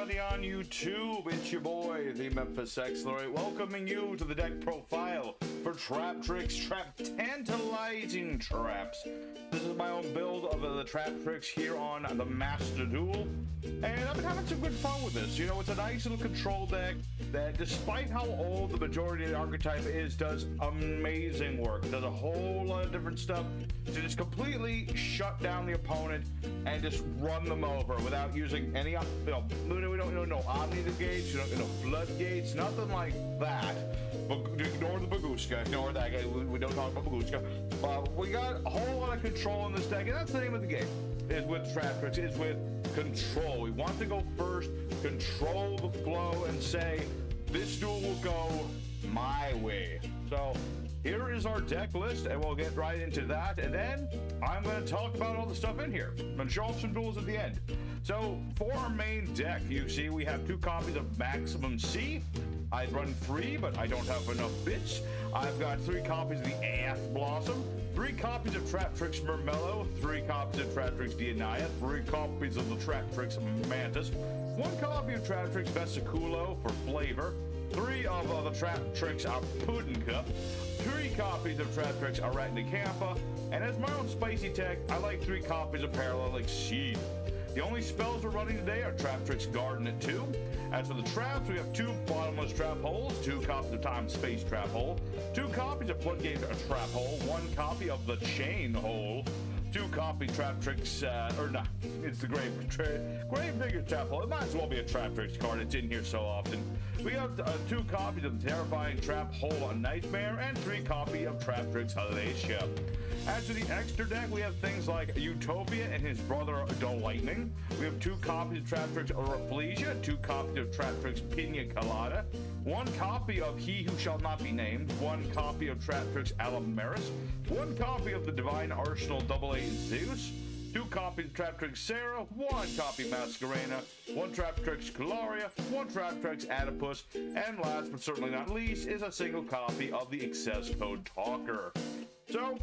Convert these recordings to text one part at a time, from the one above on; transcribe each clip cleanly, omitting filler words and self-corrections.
everybody on YouTube, it's your boy, the Memphis X-Lorry, welcoming you to the deck profile for Traptrix Traptantilizing traps. This is my own build of the Traptrix here on the Master Duel, and I've been having some good fun with this. You know, it's a nice little control deck that, despite how old the majority of the archetype is, does amazing work. It does a whole lot of different stuff to just completely shut down the opponent and just run them over without using any, we don't know Omni gates, we don't know floodgates, nothing like that. But ignore the Baguska, ignore that guy. We don't talk about Baguska. We got a whole lot of control in this deck, and that's the name of the game. Is with Traptrix, is with control. We want to go first, control the flow, and say this duel will go my way. So here is our deck list, and we'll get right into that, and then I'm going to talk about all the stuff in here and show off some duels at the end. So for our main deck, you see we have 2 copies of Maximum C. I'd run 3, but I don't have enough bits. I've got 3 copies of the AF Blossom, 3 copies of Traptrix Murmello, 3 copies of Traptrix Dianaya, 3 copies of the Traptrix Mantis, 1 copy of Traptrix Vesiculo for flavor, 3 of the Traptrix Pudding Cup, 3 copies of Traptrix Arachnocampa, and as my own spicy tech, I like 3 copies of Parallelic Seed. The only spells we're running today are Traptrix Garden at 2. As for the traps, we have 2 bottomless trap holes, 2 copies of Time Space Trap Hole, 2 copies of Floodgate Trap Hole, 1 copy of the Chain Hole, 2 copy Traptrix, it's the Gravedigger Trap Hole. It might as well be a Traptrix card, it's in here so often. We have 2 copies of the Terrifying Trap Hole Nightmare, and 3 copy of Traptrix Hellacia. As to the extra deck, we have things like Utopia and his brother Lightning. We have 2 copies of Traptrix Rafflesia, 2 copies of Traptrix Pina Colada, 1 copy of He Who Shall Not Be Named, 1 copy of Traptrix Alamaris, 1 copy of the Divine Arsenal AA Zeus, 2 copies of Traptrix Sarah, 1 copy Masquerena, 1 Traptrix Calaria, 1 Traptrix Adipus, and last but certainly not least is a single copy of the Access Code Talker. So,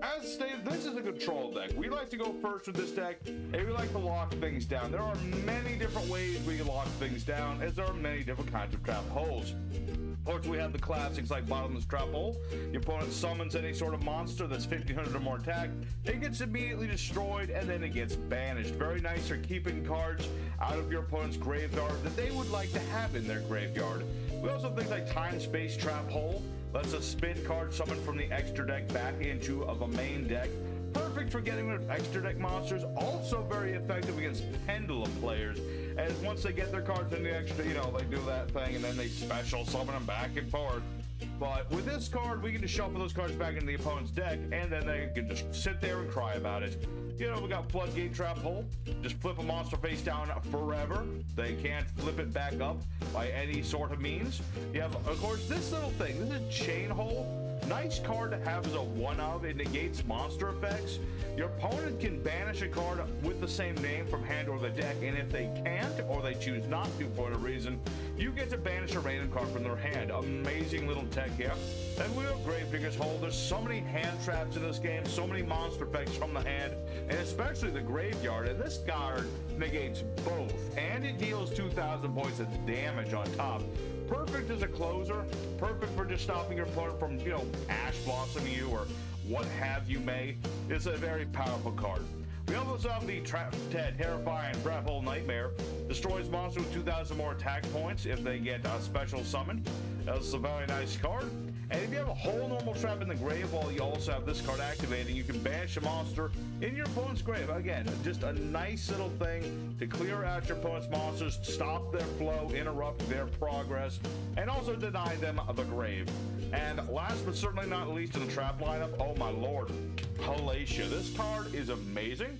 as stated, this is a control deck. We like to go first with this deck, and we like to lock things down. There are many different ways we can lock things down, as there are many different kinds of trap holes. Of course, we have the classics like Bottomless Trap Hole. Your opponent summons any sort of monster that's 1500 or more attack. It gets immediately destroyed, and then it gets banished. Very nice for keeping cards out of your opponent's graveyard that they would like to have in their graveyard. We also have things like Time Space Trap Hole. Lets us spin cards summoned from the extra deck back into the main deck. Perfect for getting rid of extra deck monsters. Also very effective against Pendulum players, as once they get their cards in the extra, they do that thing and then they special summon them back and forth. But with this card, we can just shuffle those cards back into the opponent's deck, and then they can just sit there and cry about it. We got Floodgate Trap Hole. Just flip a monster face down forever. They can't flip it back up by any sort of means. You have, of course, this little thing. This is Chain Hole. Nice card to have as a one-of. It negates monster effects. Your opponent can banish a card with the same name from hand or the deck, and if they can't, or they choose not to for whatever reason, you get to banish a random card from their hand. Amazing little tech here. Then we have Gravedigger's Hole. There's so many hand traps in this game, so many monster effects from the hand, and especially the graveyard, and this card negates both, and it deals 2,000 points of damage on top. Perfect as a closer, perfect for just stopping your opponent from, Ash Blossoming you or what have you may. It's a very powerful card. We also have the Terrifying Trap Hole Nightmare. Destroys monsters with 2,000 more attack points if they get a special summon. That's a very nice card. And if you have a whole normal trap in the grave while you also have this card activating, you can banish a monster in your opponent's grave. Again, just a nice little thing to clear out your opponent's monsters, stop their flow, interrupt their progress, and also deny them the grave. And last but certainly not least in the trap lineup, oh my lord, Hellacia. This card is amazing.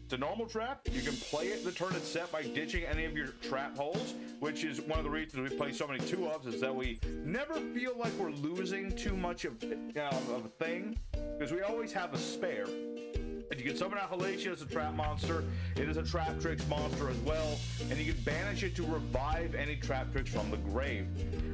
It's a normal trap. You can play it the turn it's set by ditching any of your trap holes, which is one of the reasons we play so many 2-ofs, is that we never feel like we're losing too much of a thing, because we always have a spare. And you can summon out Hellacia as a trap monster. It is a Traptrix monster as well, and you can banish it to revive any Traptrix from the grave.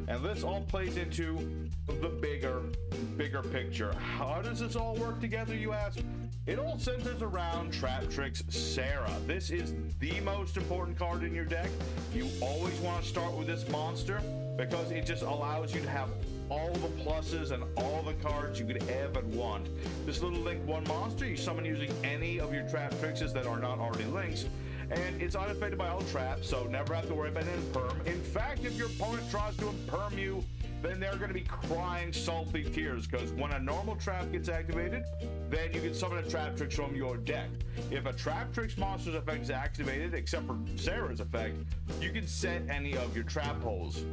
And this all plays into the bigger picture. How does this all work together, you ask? It all centers around Traptrix Sarah. This is the most important card in your deck. You always want to start with this monster because it just allows you to have all the pluses and all the cards you could ever want. This little link 1 monster you summon using any of your Traptrixes that are not already links, and it's unaffected by all traps, so never have to worry about an imperm. In fact, if your opponent tries to imperm you, then they're going to be crying salty tears, because when a normal trap gets activated, then you can summon a Traptrix from your deck. If a Traptrix monster's effect is activated, except for Sarah's effect, you can set any of your trap holes.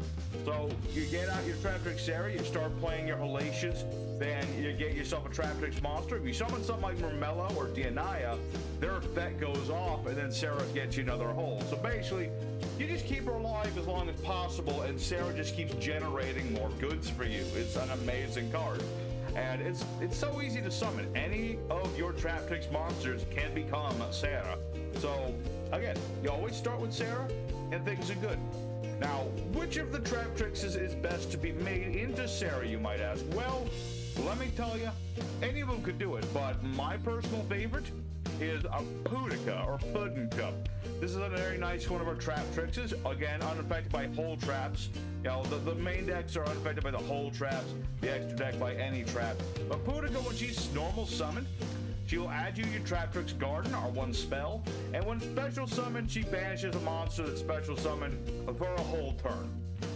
So you get out your Traptrix Sarah, you start playing your Hellacias, then you get yourself a Traptrix monster. If you summon something like Mermello or Dianaya, their effect goes off, and then Sarah gets you another hole. So basically, you just keep her alive as long as possible, and Sarah just keeps generating more goods for you. It's an amazing card. And it's so easy to summon. Any of your Traptrix monsters can become Sarah. So, again, you always start with Sarah, and things are good. Now, which of the Traptrixes is best to be made into Sarah, you might ask? Well, let me tell you, any of them could do it, but my personal favorite is a Pudica or Pudica. This is a very nice one of our Traptrixes. Again, unaffected by hole traps. You know, the main decks are unaffected by the hole traps, the extra deck by any trap. But Pudica, when she's normal summoned, she will add you your Traptrix Garden, or 1 spell, and when special summoned, she banishes a monster that's special summoned for a whole turn.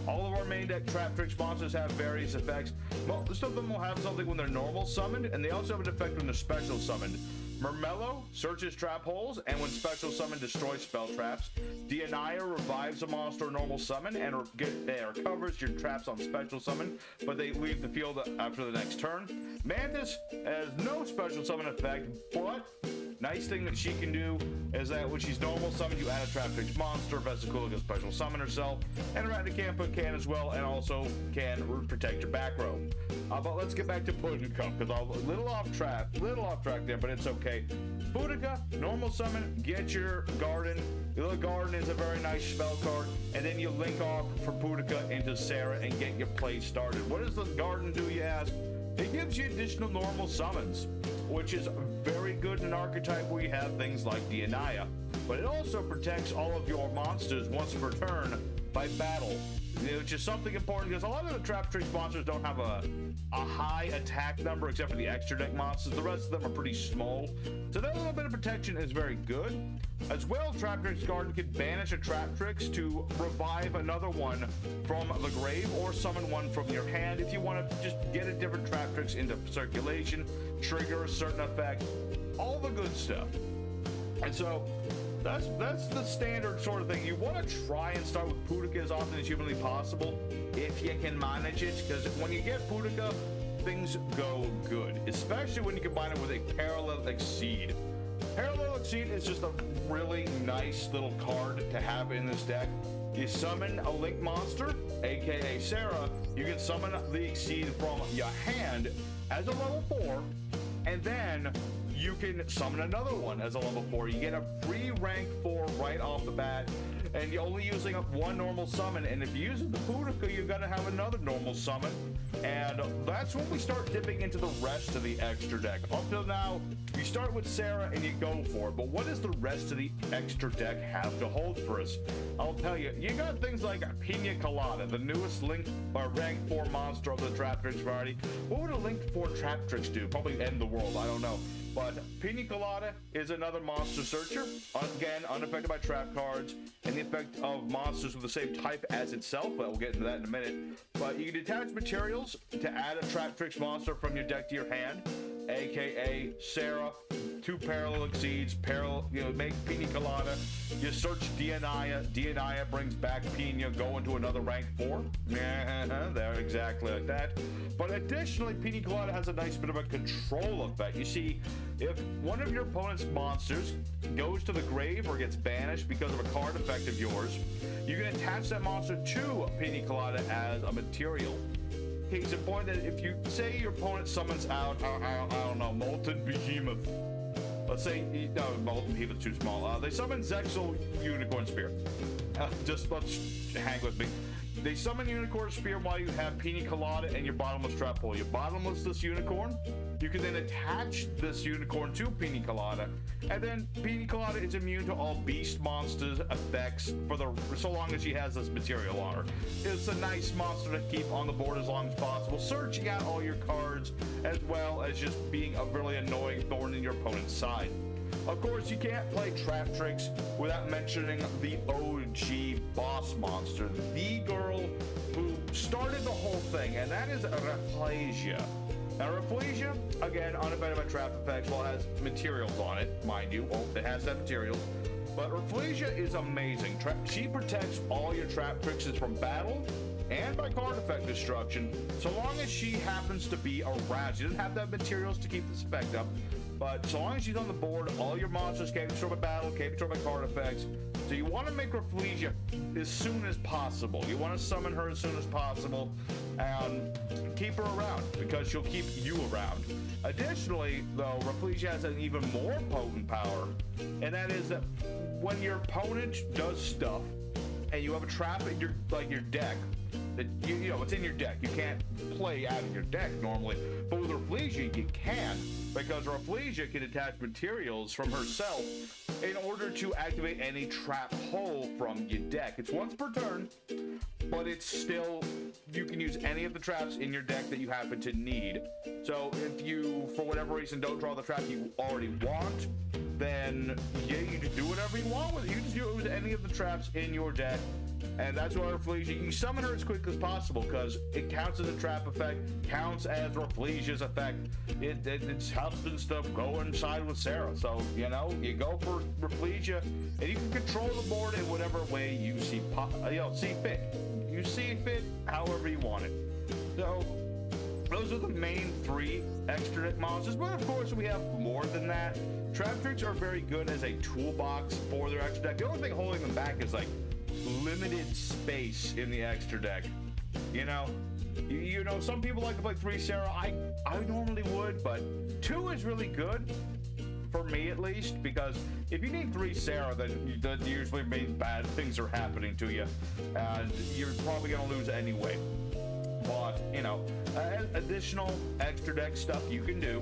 All of our main deck Traptrix monsters have various effects. Most of them will have something when they're normal summoned, and they also have an effect when they're special summoned. Mermello searches trap holes, and when special summon, destroys spell traps. Dianaya revives a monster normal summon and recovers your traps on special summon, but they leave the field after the next turn. Mantis has no special summon effect, but nice thing that she can do is that when she's normal summoned, you add a Traptrix monster. Vesicool can special summon herself, and Eradicampa can as well, and also can protect your back row. But let's get back to Pudica, because I'm a little off track there, but it's okay. Pudica, normal summon, get your garden. The garden is a very nice spell card, and then you link off for Pudica into Sarah and get your play started. What does the garden do, you ask? It gives you additional normal summons, which is very good in an archetype where you have things like Dianaya. But it also protects all of your monsters once per turn by battle, which is something important because a lot of the Traptrix monsters don't have a high attack number except for the extra deck monsters. The rest of them are pretty small, so that little bit of protection is very good. As well, Traptrix Garden can banish a Traptrix to revive another one from the grave or summon one from your hand if you want to just get a different Traptrix into circulation, trigger a certain effect, all the good stuff. And so that's the standard sort of thing. You want to try and start with Pudica as often as humanly possible if you can manage it, because when you get Pudica, things go good, especially when you combine it with a Parallel Exceed. Parallel Exceed is just a really nice little card to have in this deck. You summon a Link monster, aka Sarah, you can summon the Exceed from your hand as a level 4, and then you can summon another one as a level 4. You get a free rank 4 right off the bat, and you're only using up 1 normal summon, and if you use the Pudica, you're gonna have another normal summon, and that's when we start dipping into the rest of the extra deck. Up till now, you start with Sarah and you go for it, but what does the rest of the extra deck have to hold for us? I'll tell you, you got things like Pina Colada, the newest Link or rank 4 monster of the Traptrix variety. What would a Link 4 Traptrix do? Probably end the world, I don't know. But Pina Colada is another monster searcher, again, unaffected by trap cards, and the effect of monsters with the same type as itself, but we'll get into that in a minute. But you can detach materials to add a Traptrix monster from your deck to your hand, aka Sarah, 2 Parallel Exceeds, make Pina Colada. You search Dianaya, Dianaya brings back Pina, go into another rank 4. They're exactly like that. But additionally, Pina Colada has a nice bit of a control effect. You see, if one of your opponent's monsters goes to the grave or gets banished because of a card effect of yours, you can attach that monster to Pina Colada as a material. Case in point that if you say your opponent summons out, I don't know, Molten Behemoth, let's say, no, Behemoth's too small. They summon Zexal Unicorn Spear. Just let's hang with me. They summon Unicorn Spear while you have Pina Colada and your bottomless trap hole. You bottomless this unicorn. You can then attach this unicorn to Pina Colada, and then Pina Colada is immune to all beast monsters effects so long as she has this material on her. It's a nice monster to keep on the board as long as possible, searching out all your cards, as well as just being a really annoying thorn in your opponent's side. Of course, you can't play Traptrix without mentioning the OG boss monster, the girl who started the whole thing, and that is Rafflesia. Now, Rafflesia, again, unaffected by trap effects, well, it has materials on it, mind you. Well, it has that materials. But Rafflesia is amazing. She protects all your Traptrixes from battle and by card effect destruction, so long as she happens to be around. She doesn't have that materials to keep this effect up, but so long as she's on the board, all your monsters can't be destroyed by battle, can't be destroyed by card effects. So you want to make Rafflesia as soon as possible. You want to summon her as soon as possible and keep her around, because she'll keep you around. Additionally, though, Rafflesia has an even more potent power, and that is that when your opponent does stuff and you have a trap in your deck, that you know it's in your deck. You can't play out of your deck normally, but with Rafflesia you can, because Rafflesia can attach materials from herself in order to activate any trap hole from your deck. It's once per turn, but it's still, you can use any of the traps in your deck that you happen to need. So if you, for whatever reason, don't draw the trap you already want, then yeah, you can do whatever you want with it. You just do it with any of the traps in your deck. And that's why Rafflesia, you summon her as quickly as possible, because it counts as a trap effect, counts as Rafflesia's effect. It happens to go inside with Sarah. So, you know, you go for Rafflesia, and you can control the board in whatever way you see fit. You see fit however you want it. So, those are the main 3 extra deck monsters, but of course we have more than that. Traptrix are very good as a toolbox for their extra deck. The only thing holding them back is like limited space in the extra deck. You know, some people like to play 3 Sarah. I normally would, but 2 is really good for me, at least, because if you need 3 Sarah, then that usually means bad things are happening to you, and you're probably gonna lose anyway. But you know, additional extra deck stuff you can do.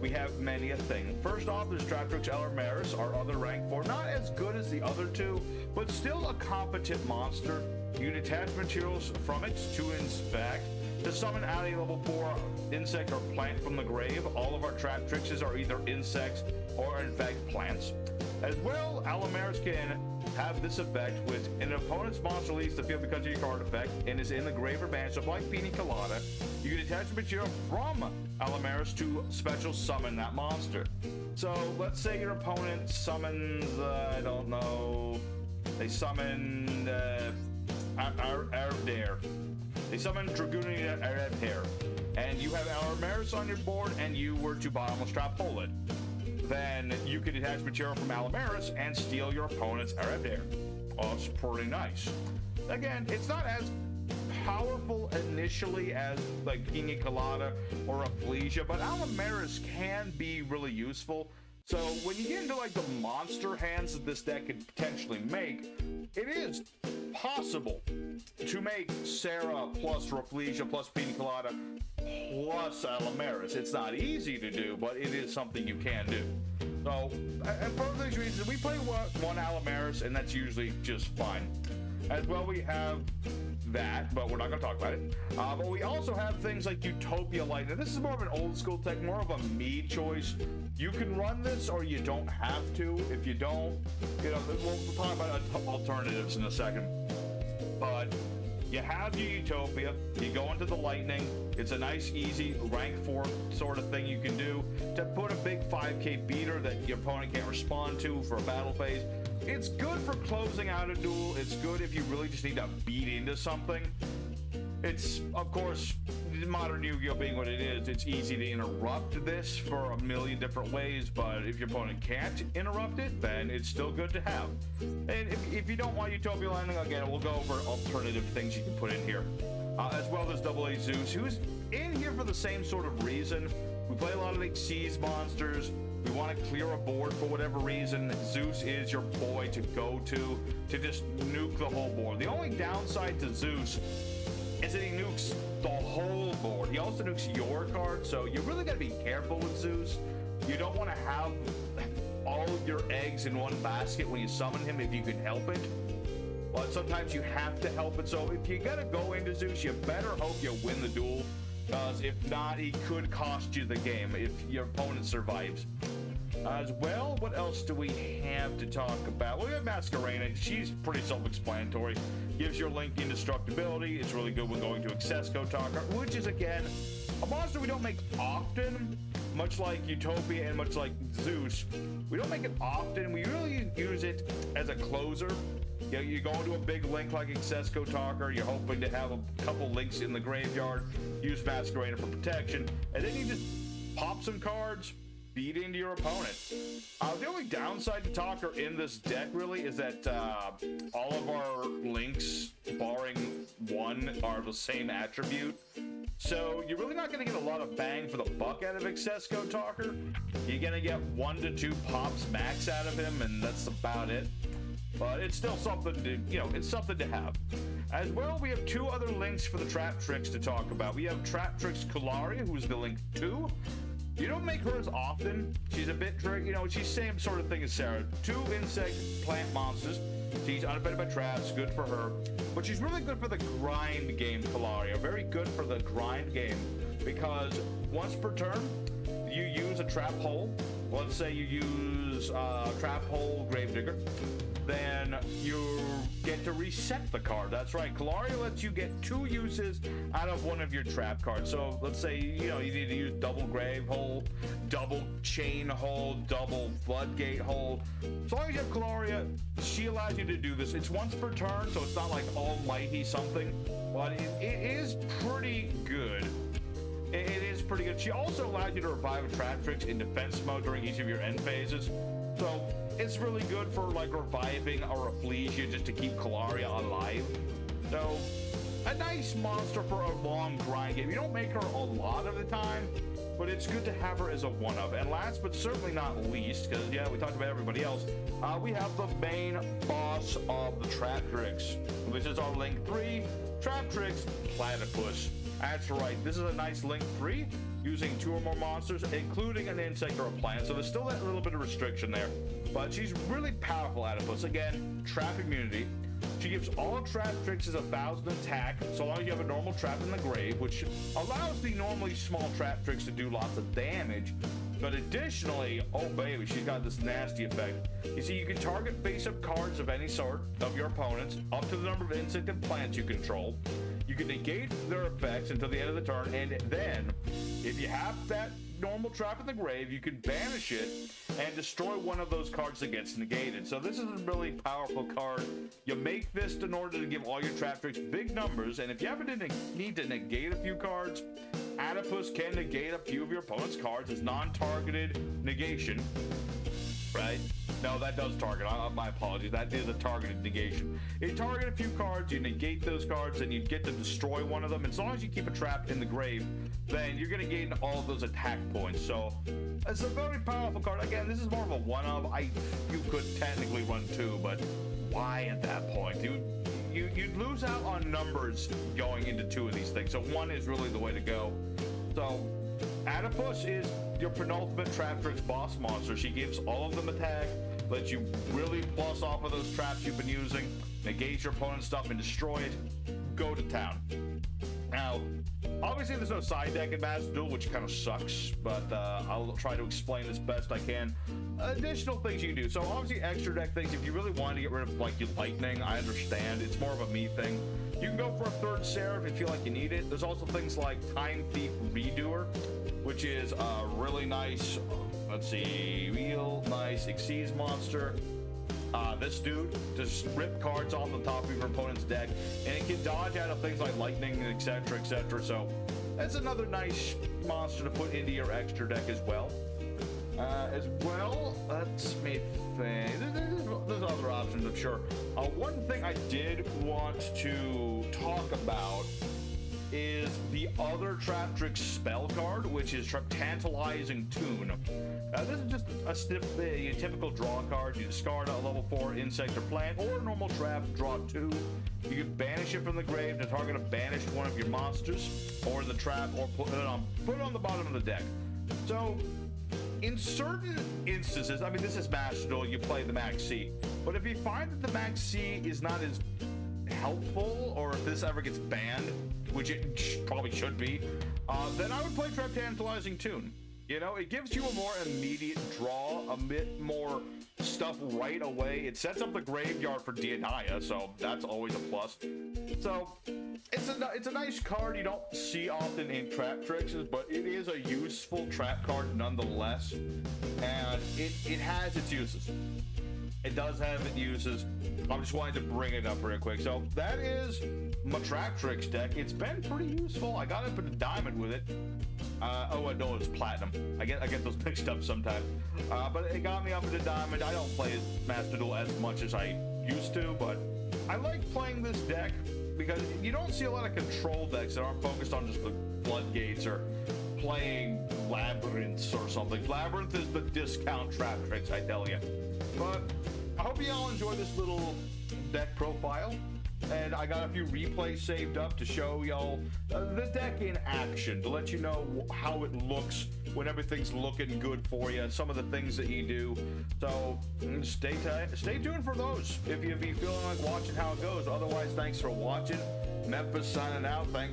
We have many a thing. First off, there's Traptrix Alamaris, our other rank 4. Not as good as the other 2, but still a competent monster. You can attach materials from it to inspect. To summon out a level 4 insect or plant from the grave. All of our Traptrixes are either insects or in fact plants. As well, Alamaris can have this effect with an opponent's monster leaves the field because of your card effect and is in the grave or banish. So like Pina Colada, you can attach material from Alamaris to special summon that monster. So let's say your opponent summons, I don't know, they summon Ardare. They summon Dragoonian Ardare, and you have Alamaris on your board, and you were to bottomless trap hole it. Then you can attach material from Alamaris and steal your opponent's Ardare. Oh, it's pretty nice. Again, it's not as powerful initially as like Pina Colada or Rafflesia, but Alamaris can be really useful. So when you get into like the monster hands that this deck could potentially make, it is possible to make Sarah plus Rafflesia plus Pina Colada plus Alamaris. It's not easy to do, but it is something you can do. So, and for these reasons, we play one Alamaris, and that's usually just fine. As well, we have that, but we're not going to talk about it. But we also have things like Utopia Light. Now, this is more of an old school tech, more of a me choice. You can run this, or you don't have to. If you don't, you know, we'll talk about alternatives in a second. But you have your Utopia, you go into the Lightning. It's a nice, easy rank 4 sort of thing you can do to put a big 5k beater that your opponent can't respond to for a battle phase. It's good for closing out a duel. It's good if you really just need to beat into something. It's, of course, modern Yu-Gi-Oh being what it is, it's easy to interrupt this for a million different ways, but if your opponent can't interrupt it, then it's still good to have. And if you don't want Utopia Lightning, again, we'll go over alternative things you can put in here. As well as AA Zeus, who's in here for the same sort of reason. We play a lot of like Seas monsters. we want to clear a board for whatever reason, Zeus is your boy to go to just nuke the whole board. The only downside to Zeus is that he nukes the whole board. He also nukes your card, so you really got to be careful with Zeus. You don't want to have all your eggs in one basket when you summon him if you can help it. But sometimes you have to help it, so if you got to go into Zeus, you better hope you win the duel, because if not, he could cost you the game if your opponent survives. As well, what else do we have to talk about? Well, we have Masquerena. She's pretty self-explanatory. Gives your Link indestructibility. It's really good when going to Accesco Talker, which is, again, a monster we don't make often, much like Utopia and much like Zeus. We don't make it often. We really use it as a closer. You know, you go into a big Link like Accesco Talker, you're hoping to have a couple Links in the graveyard, use Masquerena for protection, and then you just pop some cards, beat into your opponent. The only downside to Talker in this deck really is that all of our Links, barring one, are the same attribute. So you're really not going to get a lot of bang for the buck out of Accesco Talker. You're going to get 1 to 2 pops max out of him, and that's about it. But it's still something to, you know, it's something to have. As well, we have 2 other Links for the Traptrix to talk about. We have Traptrix Kularia, who's the Link 2. You don't make her as often. She's a bit tricky, you know, she's same sort of thing as Sarah. 2 insect plant monsters. She's unaffected by traps, good for her. But she's really good for the grind game, Kularia. Very good for the grind game, because once per turn, you use a trap hole. Let's say you use trap hole Gravedigger. Then you get to reset the card. That's right. Kularia lets you get 2 uses out of one of your trap cards. So let's say, you know, you need to use double grave hole, double chain hole, double floodgate hole. As long as you have Kularia, she allows you to do this. It's once per turn, so it's not like almighty something, but it is pretty good. It is pretty good. She also allows you to revive a Traptrix in defense mode during each of your end phases. So it's really good for like reviving a Rafflesia just to keep Kularia alive. So a nice monster for a long grind game. You don't make her a lot of the time, but it's good to have her as a one-of. And last but certainly not least, because yeah, we talked about everybody else, we have the main boss of the Traptrix, which is our Link 3, Traptrix Platypus. That's right, this is a nice Link 3 using 2 or more monsters, including an insect or a plant, so there's still that little bit of restriction there. But she's really powerful, Platypus. Again, trap immunity. She gives all Traptrixes 1,000 attack, so long as you have a normal trap in the grave, which allows the normally small Traptrix to do lots of damage. But additionally, oh baby, she's got this nasty effect. You see, you can target face-up cards of any sort of your opponents, up to the number of insect and plants you control. You can negate their effects until the end of the turn, and then, if you have that normal trap in the grave, you can banish it and destroy one of those cards that gets negated. So this is a really powerful card. You make this in order to give all your Traptrix big numbers, and if you happen to need to negate a few cards, Platypus can negate a few of your opponent's cards as non-targeted negation. Right? No, that does target. My apologies. That is a targeted negation. You target a few cards, you negate those cards, and you get to destroy one of them. As long as you keep a trap in the grave, then you're going to gain all of those attack points. So it's a very powerful card. Again, this is more of a one-of. You could technically run 2, but why at that point? You'd lose out on numbers going into 2 of these things. So 1 is really the way to go. So Platypus is your penultimate Traptrix boss monster. She gives all of them attack, lets you really plus off of those traps you've been using, negate your opponent's stuff and destroy it. Go to town. Now, obviously there's no side deck in Master Duel, which kind of sucks, but I'll try to explain as best I can. Additional things you can do. So obviously extra deck things, if you really want to get rid of like your lightning, I understand. It's more of a me thing. You can go for a 3rd Seraph if you feel like you need it. There's also things like Time Thief Redoer, which is a really nice, let's see, real nice Xyz monster. This dude just rip cards off the top of your opponent's deck, and it can dodge out of things like lightning, etc., etc. So that's another nice monster to put into your extra deck as well. Let's me think. There's other options, I'm sure. One thing I did want to talk about is the other Traptrix spell card, which is Traptantilizing Tune. This is just a typical draw card. You discard a level 4 insect or plant or normal trap, draw 2. You can banish it from the grave to target a banished one of your monsters or the trap, or put it on the bottom of the deck. So in certain instances, I mean, this is Master Duel, you play the Max C, but if you find that the Max C is not as helpful, or if this ever gets banned, which it probably should be, then I would play Traptantilizing Tune. You know, it gives you a more immediate draw, a bit more stuff right away. It sets up the graveyard for Dianaya, so that's always a plus. So it's a nice card you don't see often in Traptrix, but it is a useful trap card nonetheless, and it has its uses. It does have its uses. I'm just wanting to bring it up real quick. So that is my Traptrix deck. It's been pretty useful. I got up into Diamond with it. Oh, no, it's Platinum. I get those mixed up sometimes. But it got me up into Diamond. I don't play Master Duel as much as I used to, but I like playing this deck because you don't see a lot of control decks that aren't focused on just the floodgates or playing Labyrinths or something. Labyrinth is the discount Traptrix, I tell you. But I hope you all enjoy this little deck profile, and I got a few replays saved up to show y'all the deck in action, to let you know how it looks when everything's looking good for you, some of the things that you do. So stay tuned for those if you be feeling like watching how it goes. Otherwise, thanks for watching. Memphis signing out. I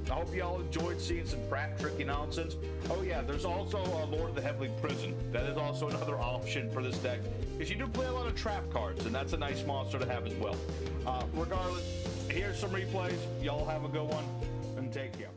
hope y'all enjoyed seeing some Traptricky nonsense. Oh yeah, there's also Lord of the Heavenly Prison. That is also another option for this deck, because you do play a lot of trap cards, and that's a nice monster to have as well. Regardless, here's some replays. Y'all have a good one, and take care.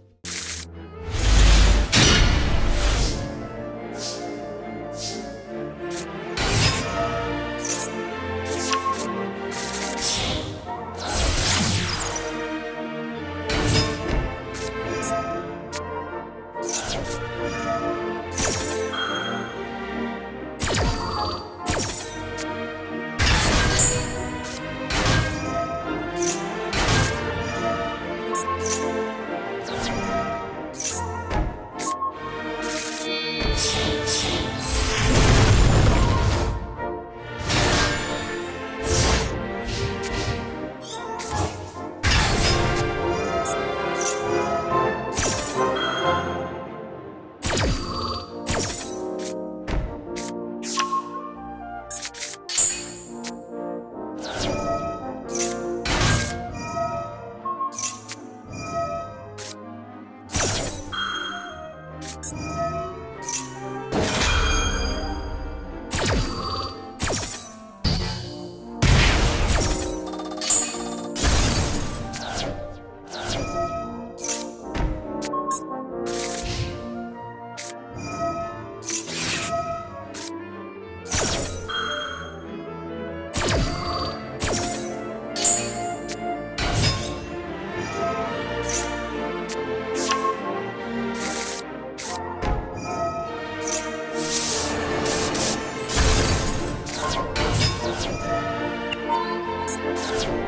You